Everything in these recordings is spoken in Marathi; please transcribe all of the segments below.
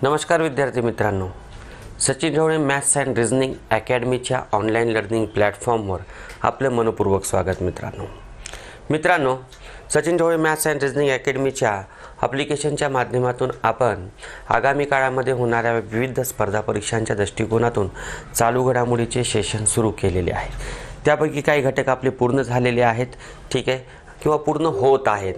नमस्कार विद्यार्थी मित्रांनो, Sachin Dhawale maths and reasoning अकॅडमीच्या ऑनलाईन लर्निंग प्लॅटफॉर्मवर आपलं मनपूर्वक स्वागत. मित्रांनो, Sachin Dhawale maths and reasoning अकॅडमीच्या ॲप्लिकेशनच्या माध्यमातून आपण आगामी काळामध्ये होणाऱ्या विविध स्पर्धा परीक्षांच्या दृष्टिकोनातून चालू घडामोडीचे सेशन सुरू केलेले आहे. त्यापैकी काही घटक आपले पूर्ण झालेले आहेत, ठीक आहे, किंवा पूर्ण होत आहेत.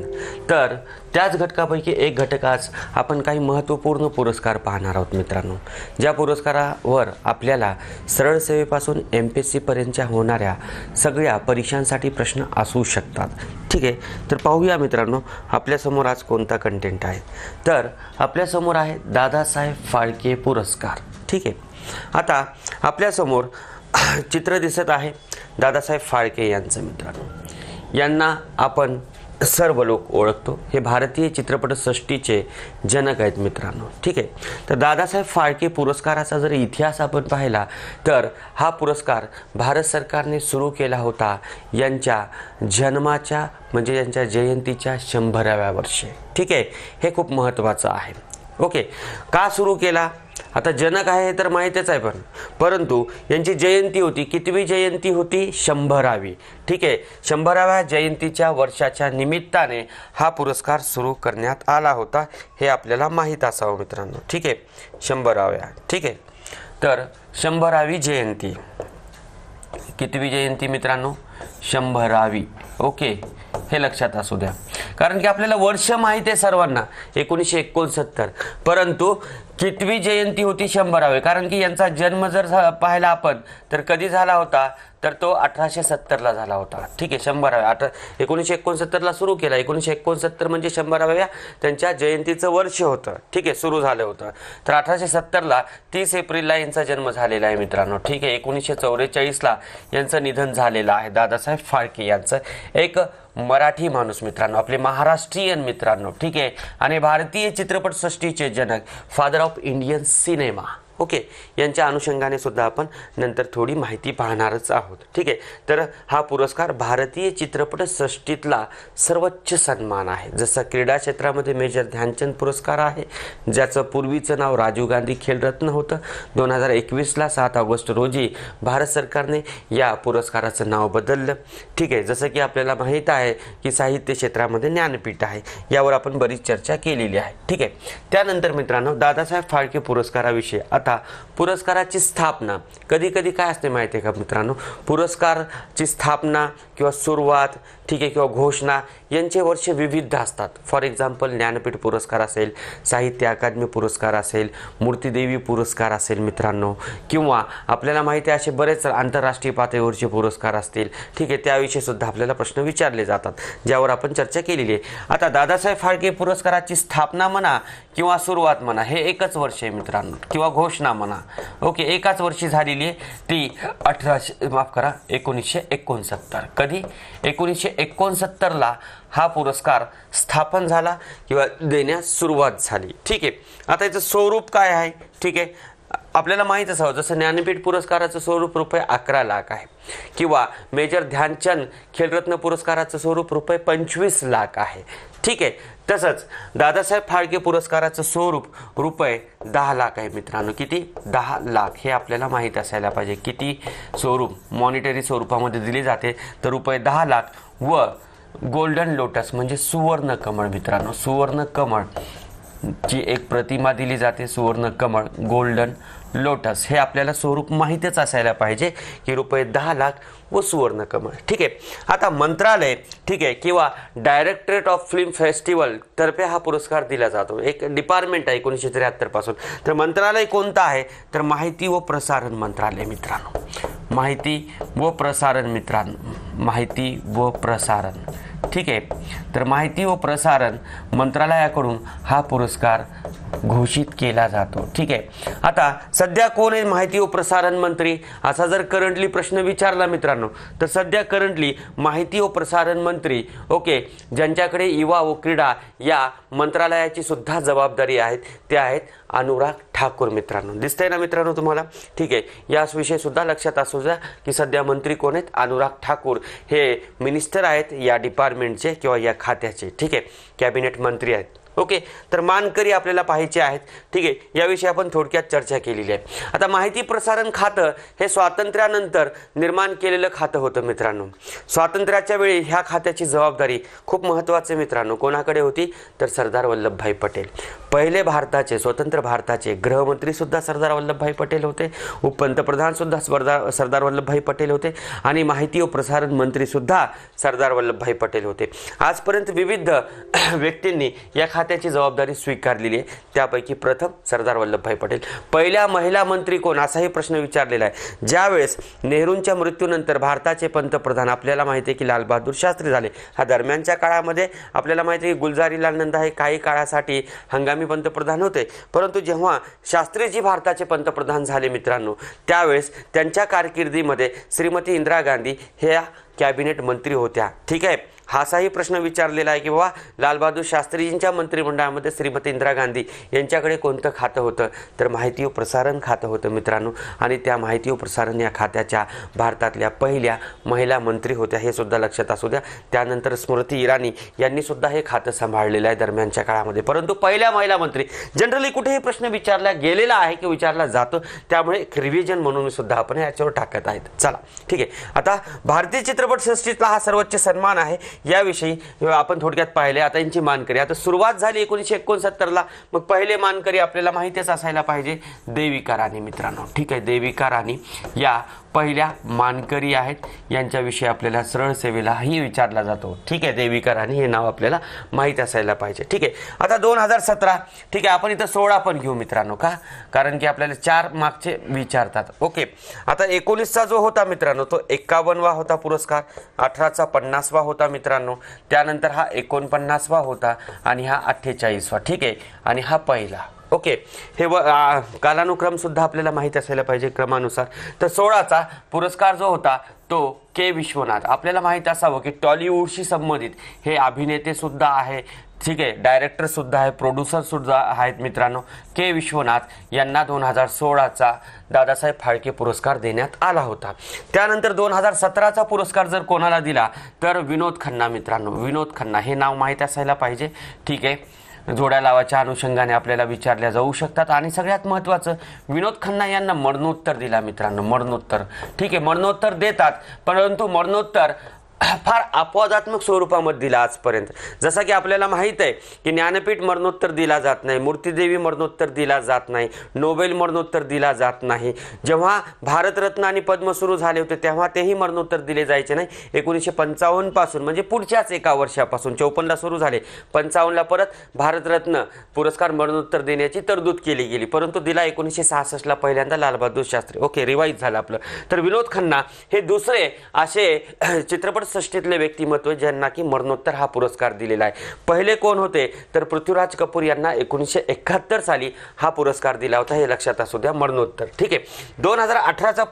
तर त्याच घटकापैकी एक घटक आज आपण काही महत्त्वपूर्ण पुरस्कार पाहणार आहोत. मित्रांनो, ज्या पुरस्कारावर आपल्याला सरळ सेवेपासून MPSC पर्यंतच्या होणाऱ्या सगळ्या परीक्षांसाठी प्रश्न असू शकतात. ठीक आहे, तर पाहूया मित्रांनो आपल्यासमोर आज कोणता कंटेंट आहे. तर आपल्यासमोर आहे दादासाहेब फाळके पुरस्कार. ठीक आहे, आता आपल्यासमोर चित्र दिसत आहे दादासाहेब फाळके यांचं. मित्रांनो, यांना आपण सर्व लोक ओळखतो. हे भारतीय चित्रपटसृष्टीचे जनक आहेत मित्रांनो. ठीक आहे, तर दादासाहेब फाळके पुरस्काराचा जर इतिहास आपण पाहिला तर हा पुरस्कार भारत सरकारने सुरू केला होता यांच्या जन्माच्या म्हणजे यांच्या जयंतीच्या 100व्या वर्षी. ठीक आहे, हे खूप महत्त्वाचं आहे. ओके, का सुरू केला? आता जनक आहे हे तर माहीतच आहे, परंतु यांची जयंती होती. कितवी जयंती होती? 100वी. ठीक आहे, 100व्या जयंतीच्या वर्षाच्या निमित्ताने हा पुरस्कार सुरू करण्यात आला होता, हे आपल्याला माहीत असावं मित्रांनो. ठीक आहे, 100व्या. ठीक आहे, तर 100वी जयंती. कितवी जयंती मित्रांनो? 100वी. ओके, हे लक्षात असू द्या, कारण की आपल्याला वर्ष माहिती आहे सर्वांना 1969, परंतु कितवी जयंती होती? 100वी. कारण की यांचा जन्म जर पाहिला आपण तर कधी झाला होता तर तो 1870ला झाला होता. ठीक आहे, 100व्या 1969ला सुरू केला. 1969 म्हणजे 100व्या त्यांच्या जयंतीचं वर्ष होतं. ठीक आहे, सुरू झालं होतं. तर 1870ला 30 एप्रिलला यांचा जन्म झालेला आहे मित्रांनो. ठीक आहे, 1944ला यांचं निधन झालेलं आहे. दादासाहेब फाळके यांचं एक मराठी माणूस मित्रांनो, आपले महाराष्ट्रीयन मित्रांनो. ठीक आहे, आणि भारतीय चित्रपटसृष्टीचे जनक, father of Indian cinema. Okay, यांच्या अनुषंगाने सुद्धा आपण नंतर थोडी माहिती पाहणारच आहोत. ठीक आहे, तर हा पुरस्कार भारतीय चित्रपटसृष्टीतला सर्वोच्च सन्मान आहे. जसं क्रीडा क्षेत्रामध्ये मेजर ध्यानचंद पुरस्कार आहे, ज्याचं पूर्वीचं नाव राजीव गांधी खेलरत्न होतं. 2021ला 7 ऑगस्ट रोजी भारत सरकारने या पुरस्काराचं नाव बदललं. ठीक आहे, जसं की आपल्याला माहीत आहे की साहित्य क्षेत्रामध्ये ज्ञानपीठ आहे, यावर आपण बरीच चर्चा केलेली आहे. ठीक आहे, त्यानंतर मित्रांनो दादासाहेब फाळके पुरस्काराविषयी आता पुरस्काराची स्थापना कधी कधी काय असते माहिती आहे का मित्रांनो? पुरस्काराची स्थापना किंवा सुरुवात, ठीक आहे, किंवा घोषणा यांचे वर्ष विविध असतात. फॉर एक्झाम्पल ज्ञानपीठ पुरस्कार असेल, साहित्य अकादमी पुरस्कार असेल, मूर्तिदेवी पुरस्कार असेल मित्रांनो, किंवा आपल्याला माहिती आहे असे बरेच आंतरराष्ट्रीय पातळीवरचे पुरस्कार असतील. ठीक आहे, त्याविषयी सुद्धा आपल्याला प्रश्न विचारले जातात, ज्यावर आपण चर्चा केलेली आहे. आता दादासाहेब फाळके पुरस्काराची स्थापना म्हणा किंवा सुरुवात म्हणा, हे एकच वर्ष आहे मित्रांनो, किंवा घोषणा म्हणा. ओके, एकाच वर्षी झालेली आहे ती 1969. कधी? 1969ला हा पुरस्कार स्थापन झाला किंवा देण्यास सुरुवात झाली. ठीक आहे, आता याचं स्वरूप काय आहे? ठीक आहे, आपल्याला माहीत असावं, जसं ज्ञानपीठ पुरस्काराचं स्वरूप ₹11 लाख आहे, किंवा मेजर ध्यानचंद खेलरत्न पुरस्काराचं स्वरूप ₹25 लाख आहे. ठीक आहे, तसंच दादासाहेब फाळके पुरस्काराचं स्वरूप ₹10 लाख आहे मित्रांनो. किती? 10 लाख. हे आपल्याला माहीत असायला पाहिजे. किती स्वरूप मॉनिटरी स्वरूपामध्ये दिले जाते तर ₹10 लाख. व गोल्डन लोटस म्हणजे सुवर्ण कमळ मित्रांनो, सुवर्ण कमळ ची एक प्रतिमा दिली जाते, सुवर्ण कमळ, गोल्डन लोटस. हे आपल्याला स्वरूप माहीतच असायला पाहिजे की ₹10 लाख व सुवर्ण कमळ. ठीक आहे, आता मंत्रालय, ठीक आहे, किंवा डायरेक्टरेट ऑफ फिल्म फेस्टिवल तर्फे हा पुरस्कार दिला जातो. एक डिपार्टमेंट आहे 1973 पासून. तर मंत्रालय कोणतं आहे तर माहिती व प्रसारण मंत्रालय मित्रांनो. माहिती व प्रसारण मित्रांनो, माहिती व प्रसारण. ठीक आहे, तर माहिती व प्रसारण मंत्रालयाकडून हा पुरस्कार घोषित केला जातो. ठीक आहे, आता सध्या कोण आहे माहिती व प्रसारण मंत्री असा जर करंटली प्रश्न विचारला मित्रांनो, तर सध्या करंटली माहिती व प्रसारण मंत्री, ओके, ज्यांच्याकडे युवा व क्रीडा या मंत्रालयाची सुद्धा जबाबदारी आहेत, ते आहेत अनुराग ठाकूर मित्रांनो. दिसतंय ना मित्रांनो तुम्हाला? ठीक आहे, याविषयी सुद्धा लक्षात असू द्या की सध्या मंत्री कोण आहेत? अनुराग ठाकूर हे मिनिस्टर आहेत या डिपार्टमेंटचे किंवा या खात्याचे. ठीक आहे, कॅबिनेट मंत्री आहेत. ओके, तर मानकरी आपल्याला पाहायचे आहेत. ठीक आहे, याविषयी आपण थोडक्यात चर्चा केलेली आहे. आता माहिती प्रसारण खातं हे स्वातंत्र्यानंतर निर्माण केलेलं खातं होतं मित्रांनो. स्वातंत्र्याच्या वेळी ह्या खात्याची जबाबदारी खूप महत्त्वाची मित्रांनो कोणाकडे होती, तर सरदार वल्लभभाई पटेल. पहिले भारताचे, स्वतंत्र भारताचे गृहमंत्री सुद्धा सरदार वल्लभभाई पटेल होते, उपपंतप्रधान सुद्धा सरदार वल्लभभाई पटेल होते आणि माहिती व प्रसारण मंत्री सुद्धा सरदार वल्लभभाई पटेल होते. आजपर्यंत विविध व्यक्तींनी या खात्याची जबाबदारी स्वीकारलेली आहे. त्यापैकी प्रथम सरदार वल्लभभाई पटेल. पहिल्या महिला मंत्री कोण, असाही प्रश्न विचारलेला आहे. ज्यावेळेस नेहरूंच्या मृत्यूनंतर भारताचे पंतप्रधान आपल्याला माहिती आहे की लालबहादूर शास्त्री झाले. हा दरम्यानच्या काळामध्ये आपल्याला माहिती आहे की गुलजारीलाल नंदा हे काही काळासाठी हंगामी पंतप्रधान होते, परंतु जेव्हा शास्त्रीजी भारताचे पंतप्रधान झाले मित्रांनो, त्यावेळेस त्यांच्या कारकिर्दीमध्ये श्रीमती इंदिरा गांधी ह्या कॅबिनेट मंत्री होत्या. ठीक आहे, हाही प्रश्न विचारलेला आहे की बाबा लालबहादूर शास्त्रीजींच्या मंत्रिमंडळामध्ये श्रीमती इंदिरा गांधी यांच्याकडे कोणतं खातं होतं, तर माहिती व प्रसारण खातं होतं मित्रांनो. आणि त्या माहिती व प्रसारण या खात्याच्या भारतातल्या पहिल्या महिला मंत्री होत्या, हे सुद्धा लक्षात असू द्या. त्यानंतर स्मृती इराणी यांनी सुद्धा हे खातं सांभाळलेलं आहे दरम्यानच्या काळामध्ये. परंतु पहिल्या महिला मंत्री जनरली कुठेही प्रश्न विचारला गेलेला आहे की विचारला जातो, त्यामुळे एक रिव्हिजन म्हणून सुद्धा आपण याच्यावर टाकत आहेत. चला ठीक आहे, आता भारतीय चित्रपट सृष्टीतला हा सर्वोच्च सन्मान आहे, याविषयी आपण थोडक्यात पाहिले. आता यांची मानकरी, आता सुरुवात झाली 1969ला, मग पहिले मानकरी आपल्याला माहितीच असायला पाहिजे, देविका राणी मित्रांनो. ठीक आहे, देविका राणी या पहिल्या मानकरी आहेत. यांच्याविषयी आपल्याला सरळ सेवेलाही विचारला जातो. ठीक आहे, देविका राणी हे नाव आपल्याला माहीत असायला पाहिजे. ठीक आहे, आता 2017. ठीक आहे, आपण इथं 16 पण घेऊ मित्रांनो, का कारण की आपल्याला 4 मागचे विचारतात. ओके, आता 19चा जो होता मित्रांनो तो 51वा होता पुरस्कार, 18चा 50वा होता मित्रांनो, त्यानंतर हा 49वा होता आणि हा 48वा. ठीक आहे, आणि हा पहिला. ओके, हे कालानुक्रम सुद्धा आपल्याला माहिती असायला पाहिजे क्रमानुसार. तर 16चा पुरस्कार जो होता तो के विश्वनाथ. आपल्याला माहिती असावं की टॉलिवूडशी संबंधित हे अभिनेते सुद्धा आहे. ठीक आहे, डायरेक्टर सुद्धा आहे, प्रोड्युसर सुद्धा आहेत मित्रांनो. के विश्वनाथ यांना 2016चा दादासाहेब फाळके पुरस्कार देण्यात आला होता. त्यानंतर 2017चा पुरस्कार जर कोणाला दिला तर विनोद खन्ना मित्रांनो. विनोद खन्ना हे नाव माहीत असायला पाहिजे. ठीक आहे, जोड्या लावाच्या अनुषंगाने आपल्याला विचारल्या जाऊ शकतात. आणि सगळ्यात महत्त्वाचं, विनोद खन्ना यांना मरणोत्तर दिला मित्रांनो, मरणोत्तर. ठीक आहे, मरणोत्तर देतात, परंतु मरणोत्तर फार अपवादात्मक स्वरूपामध्ये दिला आजपर्यंत. जसं की आपल्याला माहीत आहे की ज्ञानपीठ मरणोत्तर दिला जात नाही, मूर्तिदेवी मरणोत्तर दिला जात नाही, नोबेल मरणोत्तर दिला जात नाही. जेव्हा भारतरत्न आणि पद्म सुरू झाले होते तेव्हा तेही मरणोत्तर दिले जायचे नाही. 1955 पासून म्हणजे पुढच्याच एका वर्षापासून 54ला सुरू झाले, 55ला परत भारतरत्न पुरस्कार मरणोत्तर देण्याची तरतूद केली गेली, परंतु दिला 1966ला पहिल्यांदा लालबहादूर शास्त्री. ओके, रिवाईज झालं आपलं. तर विनोद खन्ना हे दुसरे असे चित्रपट सृष्टीतले व्यक्तिमत्व ज्यांना की मरणोत्तर हा पुरस्कार दिलेला आहे. पहिले कोण होते तर पृथ्वीराज कपूर यांना 1971 साली हा पुरस्कार दिला होता, हे लक्षात असू द्या, मरणोत्तर. ठीक आहे, 2018चा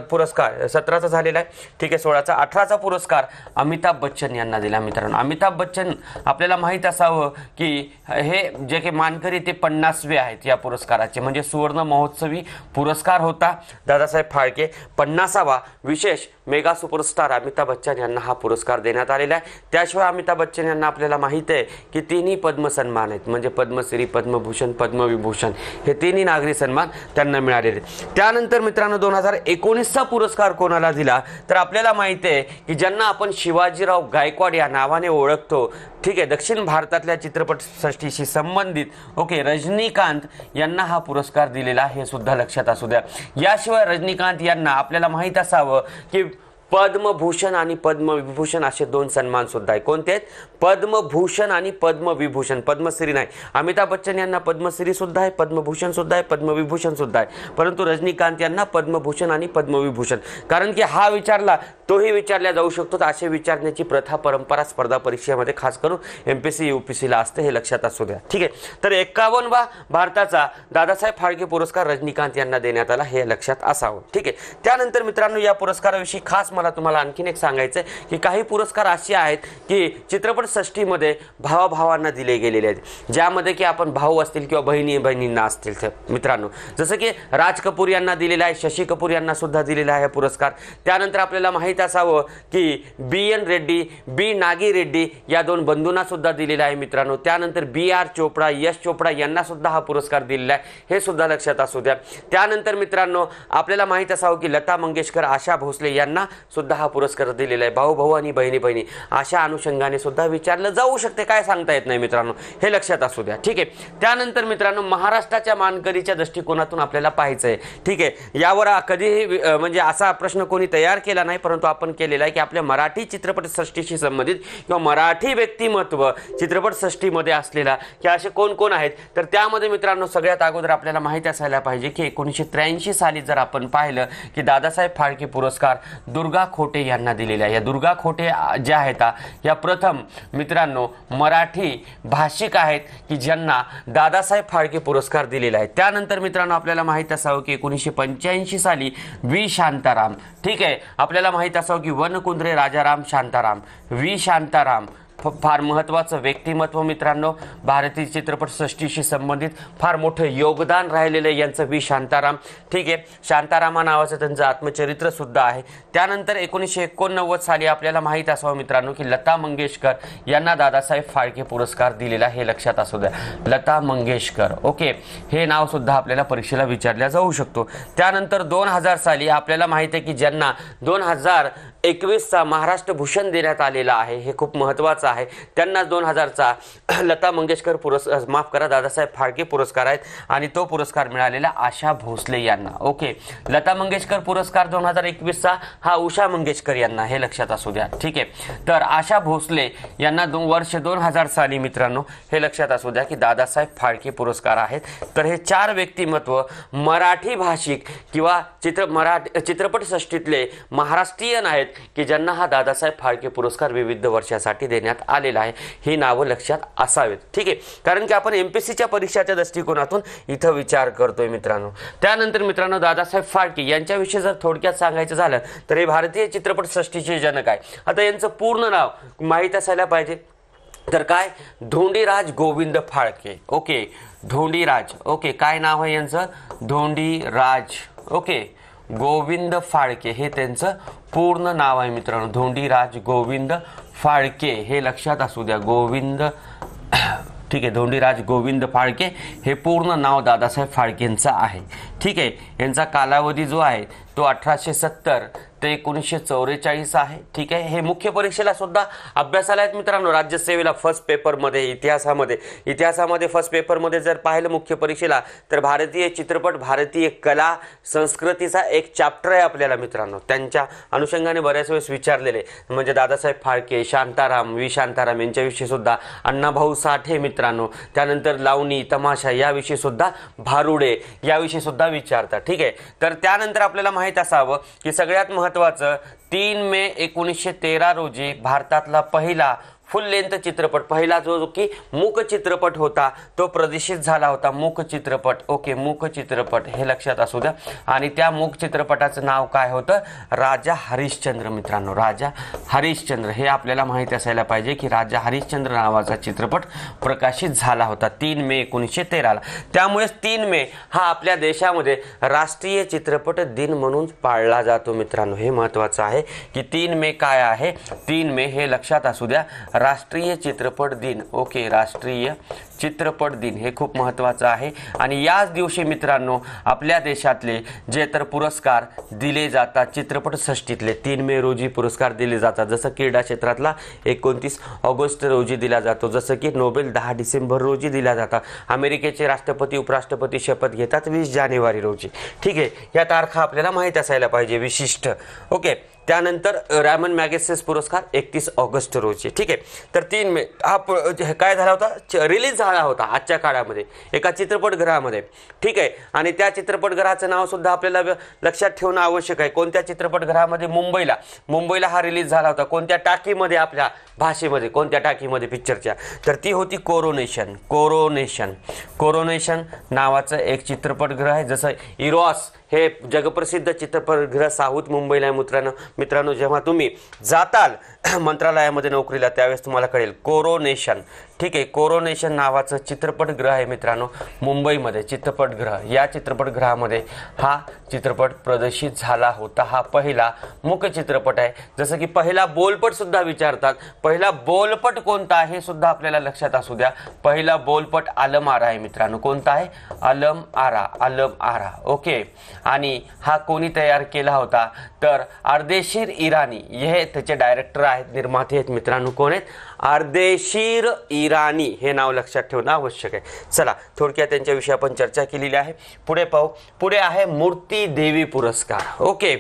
पुरस्कार 17चा झालेला आहे. ठीक आहे, 16चा 18चा पुरस्कार अमिताभ बच्चन यांना दिला मित्रांनो. अमिताभ बच्चन आपल्याला माहीत असावं की हे जे काही मानकरी ते 50वे आहेत या पुरस्काराचे, म्हणजे सुवर्ण महोत्सवी पुरस्कार होता दादासाहेब फाळके. 50वा विशेष मेगा सुपरस्टार अमिताभ बच्चन यांना हा पुरस्कार देण्यात आलेला आहे. त्याशिवाय अमिताभ बच्चन यांना आपल्याला माहिती आहे की तिन्ही पद्म सन्मान आहेत, म्हणजे पद्मश्री, पद्मभूषण, पद्मविभूषण हे तिन्ही नागरी सन्मान त्यांना मिळालेले. त्यानंतर मित्रांनो 2019चा पुरस्कार कोणाला दिला तर आपल्याला माहिती आहे की ज्यांना आपण शिवाजीराव गायकवाड या नावाने ओळखतो. ठीक आहे, दक्षिण भारतातल्या चित्रपटसृष्टीशी संबंधित ओके रजनीकांत यांना हा पुरस्कार दिलेला हे सुद्धा लक्षात असू द्या. याशिवाय रजनीकांत यांना आपल्याला माहीत असावं की पद्मभूषण आणि पद्मविभूषण असे 2 सन्मान सुद्धा आहे. कोणते आहेत? पद्मभूषण आणि पद्मविभूषण, पद्मश्री नाही. अमिताभ बच्चन यांना पद्मश्री सुद्धा आहे, पद्मभूषण सुद्धा आहे, पद्मविभूषण सुद्धा आहे, परंतु रजनीकांत यांना पद्मभूषण आणि पद्मविभूषण. कारण की हा विचारला तोही विचारला जाऊ शकतो, तर असे विचारण्याची प्रथा परंपरा स्पर्धा परीक्षेमध्ये खास करून एमपीसी यूपीसीला असते, हे लक्षात असू द्या. ठीक आहे, तर 51वा भारताचा दादासाहेब फाळके पुरस्कार रजनीकांत यांना देण्यात आला, हे लक्षात असावं. ठीक आहे, त्यानंतर मित्रांनो या पुरस्काराविषयी खास मला तुम्हाला आणखीन एक सांगायचं आहे की काही पुरस्कार असे आहेत की चित्रपट सृष्टीमध्ये भावाभावांना दिले गेलेले आहेत, ज्यामध्ये की आपण भाऊ असतील किंवा बहिणींना असतील मित्रांनो, जसं की राज कपूर यांना दिलेला आहे, शशी कपूर यांना सुद्धा दिलेला आहे पुरस्कार. त्यानंतर आपल्याला माहीत असावं की BN रेड्डी, B नागी रेड्डी या दोन बंधूंना सुद्धा दिलेला आहे मित्रांनो. त्यानंतर BR चोपडा, यश चोपडा यांना सुद्धा हा पुरस्कार दिलेला आहे, हे सुद्धा लक्षात असू द्या. त्यानंतर मित्रांनो आपल्याला माहीत असावं की लता मंगेशकर, आशा भोसले यांना सुद्धा हा पुरस्कार दिलेला आहे. भाऊ आणि बहिणी अशा अनुषंगाने सुद्धा विचारलं जाऊ शकते, काय सांगता येत नाही मित्रांनो, हे लक्षात असू द्या. ठीक आहे. त्यानंतर मित्रांनो महाराष्ट्राच्या मानकरीच्या दृष्टिकोनातून आपल्याला पाहायचं आहे. ठीक आहे. यावर कधीही म्हणजे असा प्रश्न कोणी तयार केला नाही, परंतु आपण केलेला आहे की आपल्या मराठी चित्रपट सृष्टीशी संबंधित किंवा मराठी व्यक्तिमत्व चित्रपट सृष्टीमध्ये असलेला की असे कोण कोण आहेत, तर त्यामध्ये मित्रांनो सगळ्यात अगोदर आपल्याला माहिती असायला पाहिजे की 1983 साली जर आपण पाहिलं की दादासाहेब फाळके पुरस्कार दुर्गा खोटे यांना दिलेला आहे. या दुर्गा खोटे ज्या आहेत या प्रथम मित्रांनो मराठी भाषिक आहेत की ज्यांना दादासाहेब फाळके पुरस्कार दिलेला आहे. त्यानंतर मित्रांनो आपल्याला माहित असावं की 1985 साली व्ही शांताराम, ठीक आहे, आपल्याला माहित असावं की वनकुंद्रे राजाराम शांताराम, व्ही शांताराम फार महत्त्वाचं व्यक्तिमत्व मित्रांनो, भारतीय चित्रपट सृष्टीशी संबंधित फार मोठं योगदान राहिलेलं यांचं व्ही शांताराम. ठीक आहे. शांतारामा नावाचं त्यांचं आत्मचरित्र सुद्धा आहे. त्यानंतर 1989 साली आपल्याला माहीत असावं मित्रांनो की लता मंगेशकर यांना दादासाहेब फाळके पुरस्कार दिलेला, हे लक्षात असू द्या. लता मंगेशकर, ओके, हे नाव सुद्धा आपल्याला परीक्षेला विचारल्या जाऊ शकतो. त्यानंतर 2000 साली आपल्याला माहिती आहे की ज्यांना 2021चा महाराष्ट्र भूषण देण्यात आलेला आहे, हे खूप महत्त्वाचं आहे. त्यांना 2000चा लता मंगेशकर पुरस्कार, माफ करा, दादासाहेब फाळके पुरस्कार आहेत आणि तो पुरस्कार मिळालेला आशा भोसले यांना. ओके. लता मंगेशकर पुरस्कार 2021चा हा उषा मंगेशकर यांना, हे लक्षात असू द्या. ठीक आहे. तर आशा भोसले यांना वर्ष 2000 साली मित्रांनो हे लक्षात असू द्या की दादासाहेब फाळके पुरस्कार आहेत. तर हे 4 व्यक्तिमत्व मराठी भाषिक किंवा चित्रपट सृष्टीतले महाराष्ट्रीयन आहेत की ज्यांना हा दादासाहेब फाळके पुरस्कार विविध वर्षासाठी देण्यात आलेला आहे. ही नावं लक्षात असावेत. ठीक आहे. कारण की आपण MPSCच्या परीक्षाच्या दृष्टिकोनातून इथं विचार करतोय मित्रांनो. त्यानंतर मित्रांनो दादासाहेब फाळके यांच्याविषयी जर थोडक्यात सांगायचं झालं तर हे भारतीय चित्रपट सृष्टीचे जनक आहे. आता यांचं पूर्ण नाव माहीत असायला पाहिजे. तर काय, धोंडीराज गोविंद फाळके. ओके, धोंडीराज. ओके, काय नाव आहे यांचं, धोंडीराज. ओके, गोविंद फाळके हे त्यांचं पूर्ण नाव आहे मित्रांनो. धोंडीराज गोविंद फाळके, हे लक्षात असू द्या. गोविंद, ठीक आहे, धोंडीराज गोविंद फाळके हे पूर्ण नाव दादासाहेब फाळकेंचं आहे. ठीक आहे. यांचा कालावधी जो आहे तो 1870 ते 1944 आहे. ठीक आहे. हे मुख्य परीक्षेला सुद्धा अभ्यासाला आहेत मित्रांनो. राज्यसेवेला फर्स्ट पेपरमध्ये, इतिहासामध्ये फर्स्ट पेपरमध्ये जर पाहिलं मुख्य परीक्षेला तर भारतीय चित्रपट, भारतीय कला संस्कृतीचा एक चॅप्टर आहे आपल्याला मित्रांनो. त्यांच्या अनुषंगाने बऱ्याच वेळेस विचारलेले म्हणजे दादासाहेब फाळके, शांताराम, व्ही शांताराम यांच्याविषयी सुद्धा, अण्णाभाऊ साठे मित्रांनो, त्यानंतर लावणी, तमाशा याविषयी सुद्धा, भारुडे याविषयी सुद्धा विचारतात. ठीक आहे. तर त्यानंतर आपल्याला माहित असावं की सगळ्यात महत्त्वाचं 3 मे 1913 रोजी भारतातला पहिला फुल लेंथ चित्रपट, पहिला जो की मूक चित्रपट होता तो प्रदर्शित झाला होता. मूक चित्रपट. ओके, मूक चित्रपट, हे लक्षात असू द्या. आणि त्या मूक चित्रपटाचं नाव काय होतं, राजा हरिश्चंद्र मित्रांनो. राजा हरिश्चंद्र, हे आपल्याला माहिती असायला पाहिजे की राजा हरिश्चंद्र नावाचा चित्रपट प्रकाशित झाला होता 3 मे 1913ला. त्यामुळेच 3 मे हा आपल्या देशामध्ये राष्ट्रीय चित्रपट दिन म्हणून पाळला जातो मित्रांनो. हे महत्त्वाचं आहे की 3 मे काय आहे, 3 मे हे लक्षात असू द्या, राष्ट्रीय चित्रपट दिन. ओके, राष्ट्रीय चित्रपट दिन हे खूप महत्त्वाचं आहे. आणि याच दिवशी मित्रांनो आपल्या देशातले जे तर पुरस्कार दिले जातात चित्रपट सृष्टीतले 3 मे रोजी पुरस्कार दिले जातात. जसं क्रीडा क्षेत्रातला 29 ऑगस्ट रोजी दिला जातो, जसं की नोबेल 10 डिसेंबर रोजी दिला जातात. अमेरिकेचे राष्ट्रपती उपराष्ट्रपती शपथ घेतात 20 जानेवारी रोजी. ठीक आहे. या तारखा आपल्याला माहीत असायला पाहिजे विशिष्ट. ओके. त्यानंतर रॅमन मॅगसेसे पुरस्कार 31 ऑगस्ट रोजी. ठीक आहे. तर 3 मे हा काय झाला होता, रिलीज झाला होता आजच्या काळामध्ये एका चित्रपटगृहामध्ये. ठीक आहे. आणि त्या चित्रपटगृहाचं नाव सुद्धा आपल्याला लक्षात ठेवणं आवश्यक आहे. कोणत्या चित्रपटगृहामध्ये, मुंबईला हा रिलीज झाला होता. कोणत्या टाकीमध्ये, आपल्या भाषेमध्ये कोणत्या टाकीमध्ये पिक्चरच्या, तर ती होती कोरोनेशन नावाचं एक चित्रपटगृह आहे. जसं इरॉस हे जगप्रसिद्ध चित्रपटगृह साऊथ मुंबईला आहे मित्रांनो. जेव्हा तुम्ही जाताल मंत्रालयामध्ये नोकरीला त्यावेळेस तुम्हाला कळेल कोरोनेशन. ठीक आहे, कोरोनेशन नावाचं चित्रपटगृह आहे मित्रांनो मुंबईमध्ये. चित्रपटगृह, या चित्रपटगृहामध्ये हा चित्रपट प्रदर्शित झाला होता. हा पहिला मुख्य चित्रपट आहे. जसं की पहिला बोलपट सुद्धा विचारतात. पहिला बोलपट कोणता आहे हे सुद्धा आपल्याला लक्षात असू द्या. पहिला बोलपट आलम आरा आहे मित्रांनो. कोणता आहे? आलम आरा. ओके. आणि हा कोणी तयार केला होता? तर अर्देशीर इराणी हे त्याचे डायरेक्टर आहेत, निर्माते आहेत मित्रांनो. कोण आहेत? अर्देशीर इराणी. हे नाव लक्षात ठेवणं आवश्यक आहे. चला, थोडक्यात त्यांच्याविषयी आपण चर्चा केलेली आहे. पुढे पाहू. पुढे आहे मूर्ती देवी पुरस्कार. ओके.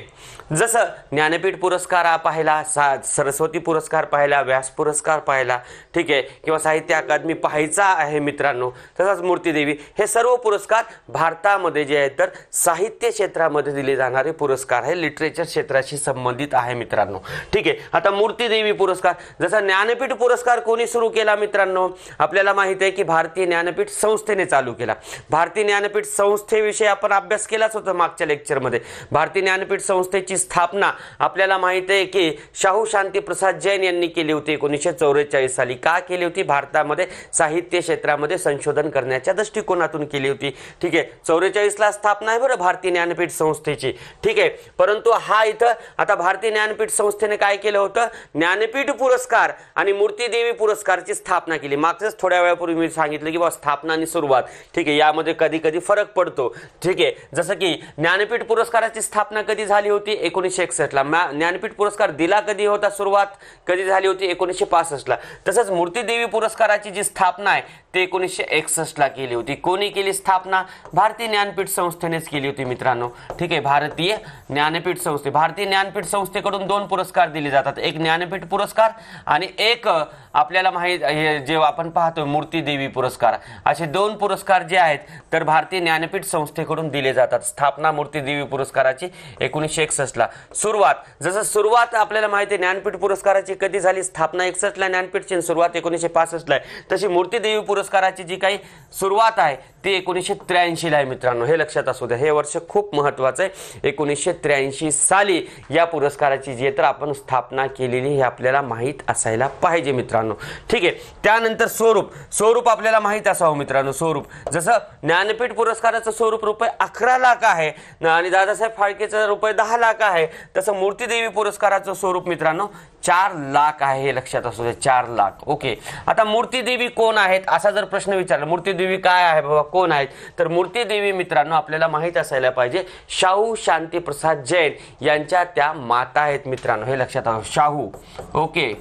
जसं ज्ञानपीठ पुरस्कार पाहिला, सरस्वती पुरस्कार पाहिला, व्यास पुरस्कार पाहिला, ठीक आहे, किंवा साहित्य अकादमी पाहायचा आहे मित्रांनो, तसंच मूर्तीदेवी, हे सर्व पुरस्कार भारतामध्ये जे आहेत तर साहित्य क्षेत्रामध्ये दिले जाणारे पुरस्कार आहे, लिटरेचर क्षेत्राशी संबंधित आहे मित्रांनो. ठीक आहे. आता मूर्तीदेवी पुरस्कार, जसा ज्ञानपीठ पुरस्कार कोणी सुरू केला मित्रांनो? आपल्याला माहिती आहे की भारतीय ज्ञानपीठ संस्थेने चालू केला. भारतीय ज्ञानपीठ संस्थेविषयी आपण अभ्यास केलाच होता मागच्या लेक्चरमध्ये. भारतीय ज्ञानपीठ संस्थेची स्थापना आपल्याला माहिती आहे की शाहू शांती प्रसाद जैन यांनी केली होती 1944 साली. का केली होती? भारतामध्ये साहित्य क्षेत्रामध्ये संशोधन करण्याच्या दृष्टिकोनातून केली होती. ठीक आहे. 44 ला स्थापना आहे बरं भारतीय ज्ञानपीठ संस्थेची. ठीक आहे. परंतु हा इथं आता भारतीय ज्ञानपीठ संस्थेने काय केलं होतं? ज्ञानपीठ पुरस्कार आणि मूर्तीदेवी पुरस्कारची स्थापना केली. मागच्याच थोड्या वेळापूर्वी मी सांगितलं की बाबा स्थापना आणि सुरुवात, ठीक आहे, यामध्ये कधी कधी फरक पडतो. ठीक आहे. जसं की ज्ञानपीठ पुरस्काराची स्थापना कधी झाली होती? 1961 ला. ज्ञानपीठ पुरस्कार दिला कधी होता? सुरुवात कधी झाली होती? 1965 ला. तसंच मूर्तीदेवी पुरस्काराची जी स्थापना आहे ते 1961 ला केली होती. कोणी केली स्थापना? भारतीय ज्ञानपीठ संस्थेनेच केली होती मित्रांनो. ठीक आहे. भारतीय ज्ञानपीठ संस्थे. भारतीय ज्ञानपीठ संस्थेकडून 2 पुरस्कार दिले जातात, एक ज्ञानपीठ पुरस्कार आणि एक आपल्याला माहित जे आपण पाहतो मूर्तीदेवी पुरस्कार. असे 2 पुरस्कार जे आहेत तर भारतीय ज्ञानपीठ संस्थेकडून दिले जातात. स्थापना मूर्तीदेवी पुरस्काराची 1961 ला. सुरुवात, जसं सुरुवात आपल्याला माहिती आहे ज्ञानपीठ पुरस्काराची कधी झाली? स्थापना 61 ला ज्ञानपीठची, सुरुवात 1965 ला आहे. तशी मूर्तीदेवी पुरस्काराची जी काही सुरुवात आहे ती 1983 ला आहे मित्रांनो. हे लक्षात असू द्या. हे वर्ष खूप महत्वाचं आहे. 1983 साली या पुरस्काराची जी तर आपण स्थापना केलेली हे आपल्याला माहीत असायला पाहिजे मित्रांनो. ठीक आहे. त्यानंतर स्वरूप आपल्याला माहीत असावं मित्रांनो. स्वरूप, जसं ज्ञानपीठ पुरस्काराचं स्वरूप ₹11 लाख आहे आणि दादासाहेब फाळकेचं ₹10 लाख आहे, तसं मूर्तीदेवी पुरस्काराचं स्वरूप मित्रांनो 4 लाख आहे. हे लक्षात असू द्या. 4 लाख. ओके. आता मूर्तीदेवी कोण आहेत असा जर प्रश्न विचारला, मूर्तीदेवी काय आहे बाबा, कोण आहेत? तर मूर्तीदेवी मित्रांनो आपल्याला माहीत असायला पाहिजे शाहू शांती प्रसाद जैन यांच्या त्या माता आहेत मित्रांनो. हे लक्षात आलं. Shahu. Okay.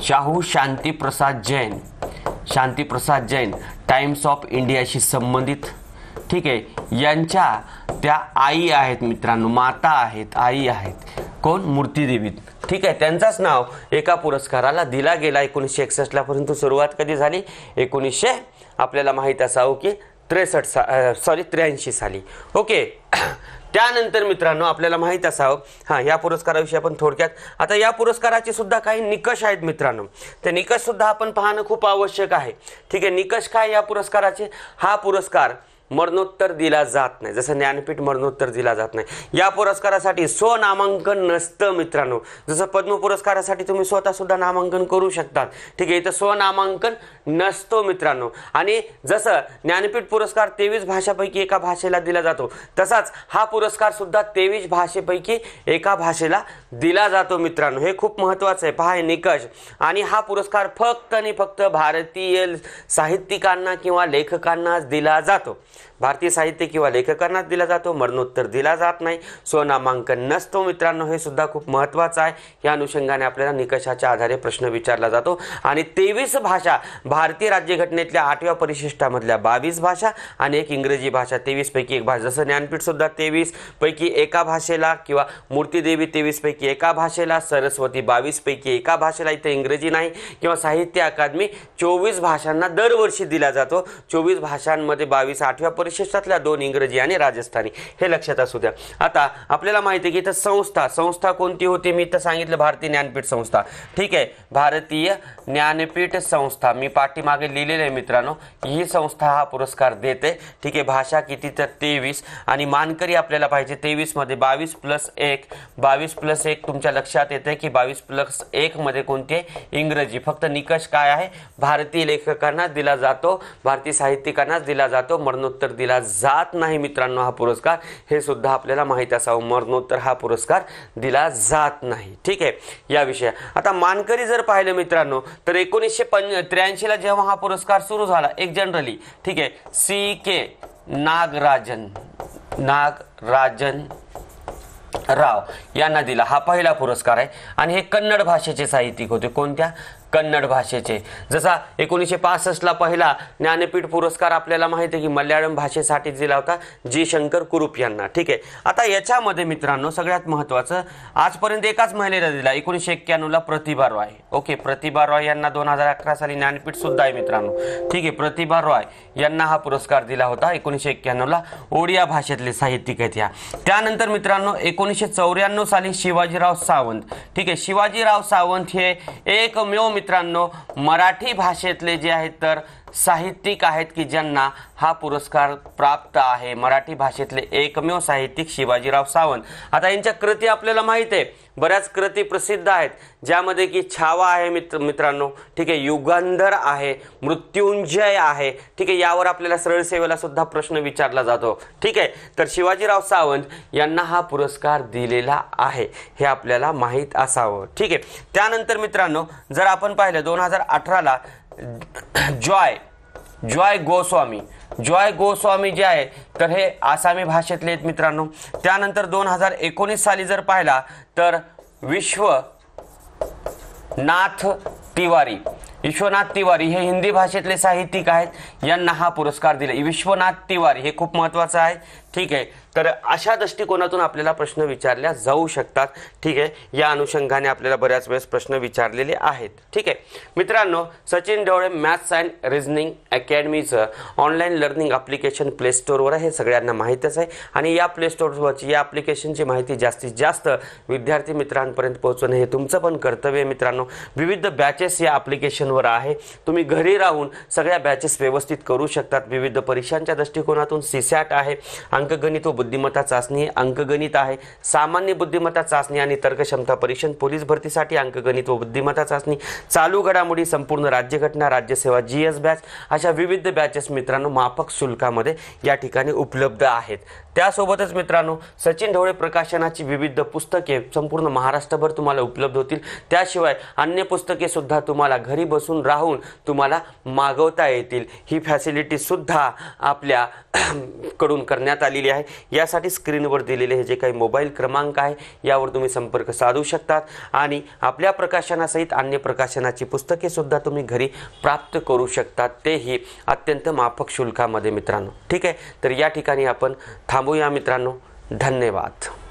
Shahu Shanti Prasad Jain Times of इंडियाशी संबंधित. ठीक आहे. यांच्या त्या आई आहेत मित्रांनो, माता आहेत, आई आहेत. कोण? मूर्तीदेवी. ठीक आहे. त्यांचाच नाव एका पुरस्काराला दिला गेला 1961 ला. परंतु सुरुवात कधी झाली? 1900 आपल्याला माहित असावं की 83 साली. ओके. त्यानंतर मित्रांनो आपल्याला माहित असावं या पुरस्काराविषयी आपण थोडक्यात. आता या पुरस्काराचे सुद्धा काही निकष आहेत मित्रांनो. ते निकष सुद्धा आपण पाहणं खूप आवश्यक आहे. ठीक आहे. निकष काय या पुरस्काराचे? हा पुरस्कार मरणोत्तर दिला जात नाही. जसं ज्ञानपीठ मरणोत्तर दिला जात नाही. या पुरस्कारासाठी स्वनामांकन नसतं मित्रांनो. जसं पद्म पुरस्कारासाठी तुम्ही स्वतः सुद्धा नामांकन करू शकतात. ठीक आहे. इथं स्वनामांकन नसतो मित्रांनो. आणि जसं ज्ञानपीठ पुरस्कार 23 भाषापैकी एका भाषेला दिला जातो, तसाच हा पुरस्कार सुद्धा 23 भाषेपैकी एका भाषेला दिला जातो मित्रांनो. हे खूप महत्वाचं आहे. पहा हे निकष. आणि हा पुरस्कार फक्त आणि फक्त भारतीय साहित्यिकांना किंवा लेखकांनाच दिला जातो. भारतीय साहित्य किंवा लेखकांनाच दिला जातो. मरणोत्तर दिला जात नाही. स्वनामांकन नसतो मित्रांनो. हे सुद्धा खूप महत्वाचं आहे. या अनुषंगाने आपल्याला निकषाच्या आधारे प्रश्न विचारला जातो. आणि 23 भाषा भारतीय राज्यघटनेतल्या 8व्या परिशिष्टामधल्या 22 भाषा आणि एक इंग्रजी भाषा, 23 पैकी एक भाषा. जसं ज्ञानपीठ सुद्धा 23 पैकी एका भाषेला, किंवा मूर्तीदेवी 23 पैकी एका भाषेला, सरस्वती 22 पैकी एका भाषेला, इथे इंग्रजी नाही, किंवा साहित्य अकादमी 24 भाषांना दरवर्षी दिला जातो. 24 भाषांमध्ये 22 8व्या परिशिष्टातल्या 2 इंग्रजी आणि राजस्थानी. हे लक्षात असू द्या. आता आपल्याला माहिती आहे की इथं संस्था कोणती होती? मी इथं सांगितलं भारतीय ज्ञानपीठ संस्था. ठीक आहे. भारतीय ज्ञानपीठ संस्था. मी पाठीमागे लिहिलेलं आहे मित्रांनो, ही संस्था हा पुरस्कार देते. ठीक आहे. भाषा किती तर 23 आणि मानकरी आपल्याला पाहिजे 23 मध्ये 22+1. 22+1 तुमच्या लक्षात येते की 22+1 मध्ये कोणते? इंग्रजी. फक्त निकष काय आहे? भारतीय लेखकांना दिला जातो, भारतीय साहित्यिकांनाच दिला जातो, मरणोत्तर दिला जात नाही मित्रांनो. हा पुरस्कार हे सुद्धा आपल्याला माहित असावं, मरणोत्तर हा पुरस्कार दिला जात नाही. ठीक आहे. या विषय आता मानकरी जर पाहिलं मित्रांनो तर 1983 ला जेव्हा हा पुरस्कार सुरू झाला एक जनरली, ठीक आहे, CK नागराजन राव यांना दिला. हा पहिला पुरस्कार आहे आणि हे कन्नड भाषेचे साहित्यिक होते. कोणत्या? कन्नड भाषेचे. जसा 1965 ला पहिला ज्ञानपीठ पुरस्कार आपल्याला माहिती आहे की मल्याळम भाषेसाठी दिला होता जी शंकर कुरूप यांना. ठीक आहे. आता याच्यामध्ये मित्रांनो सगळ्यात महत्त्वाचं आजपर्यंत एकाच महिलेला दिला 1991 ला प्रतिभा रॉय. ओके. प्रतिभा रॉय यांना 2011 साली ज्ञानपीठ सुद्धा आहे मित्रांनो. ठीक आहे. प्रतिभा रॉय यांना हा पुरस्कार दिला होता 1991 ला. ओडिया भाषेतले साहित्यिक आहेत या. त्यानंतर मित्रांनो 1994 साली शिवाजीराव सावंत. ठीक आहे. शिवाजीराव सावंत हे एकमेव मित्रांनो मराठी भाषेतले जे आहेत तर साहित्यिक आहेत की ज्यांना हा पुरस्कार प्राप्त आहे. मराठी भाषेतले एकमेव साहित्यिक शिवाजीराव सावंत. आता यांच्या कृती आपल्याला माहित आहे, बऱ्याच कृती प्रसिद्ध आहेत ज्यामध्ये की छावा आहे मित्रांनो. ठीक आहे. युगंधर आहे, मृत्युंजय आहे. ठीक आहे. यावर आपल्याला सरळ सेवेला सुद्धा प्रश्न विचारला जातो. ठीक आहे. तर शिवाजीराव सावंत यांना हा पुरस्कार दिलेला आहे हे आपल्याला माहीत असावं. ठीक आहे. त्यानंतर मित्रांनो जर आपण पाहिलं 2018 ला जॉय गोस्वामी जे आहे तर हे आसामी भाषेतले आहेत मित्रांनो. त्यानंतर 2019 साली जर पाहिला तर विश्वनाथ तिवारी हे हिंदी भाषेतले साहित्यिक आहेत, यांना हा पुरस्कार दिला. विश्वनाथ तिवारी हे खूप महत्त्वाचं आहे. ठीक आहे. तर अशा दृष्टिकोनातून आपल्याला प्रश्न विचारल्या जाऊ शकतात. ठीक आहे. या अनुषंगाने आपल्याला बऱ्याच वेळेस प्रश्न विचारलेले आहेत. ठीक आहे मित्रांनो, Sachin Dhawale maths and reasoning अकॅडमीचं ऑनलाईन लर्निंग ॲप्लिकेशन प्ले स्टोअरवर आहे, हे सगळ्यांना माहीतच आहे. आणि या प्ले स्टोअरवरची या ॲप्लिकेशनची माहिती जास्तीत जास्त विद्यार्थी मित्रांपर्यंत पोहोचवणं हे तुमचं पण कर्तव्य आहे मित्रांनो. विविध बॅचेस या ॲप्लिकेशनवर आहे. तुम्ही घरी राहून सगळ्या बॅचेस व्यवस्थित करू शकतात. विविध परीक्षांच्या दृष्टिकोनातून CSAT आहे, अंकगणित व बुद्धिमत्ता चाचणी, अंकगणित आहे, सामान्य बुद्धिमत्ता चाचणी आणि तर्कक्षमता परीक्षण, पोलीस भरतीसाठी अंकगणित व बुद्धिमत्ता चाचणी, चालू घडामोडी, संपूर्ण राज्यघटना, राज्यसेवा, GS बॅच, अशा विविध बॅचेस मित्रांनो माफक शुल्कामध्ये या ठिकाणी उपलब्ध आहेत. त्यासोबतच मित्रांनो सचिन ढवळे प्रकाशनाची विविध पुस्तके संपूर्ण महाराष्ट्रभर तुम्हाला उपलब्ध होतील. त्याशिवाय अन्य पुस्तके सुद्धा तुम्हाला घरी बसून राहून तुम्हाला मागवता येतील. ही फॅसिलिटी सुद्धा आपल्या कडून करण्यात आलेली आहे. यासाठी स्क्रीनवर दिलेले हे जे काही मोबाईल क्रमांक आहे यावर तुम्ही संपर्क साधू शकतात आणि आपल्या प्रकाशनासहित अन्य प्रकाशनाची पुस्तके सुद्धा तुम्ही घरी प्राप्त करू शकतात, तेही अत्यंत माफक शुल्कामध्ये मित्रांनो. ठीक आहे. तर या ठिकाणी आपण थांबूया मित्रांनो. धन्यवाद.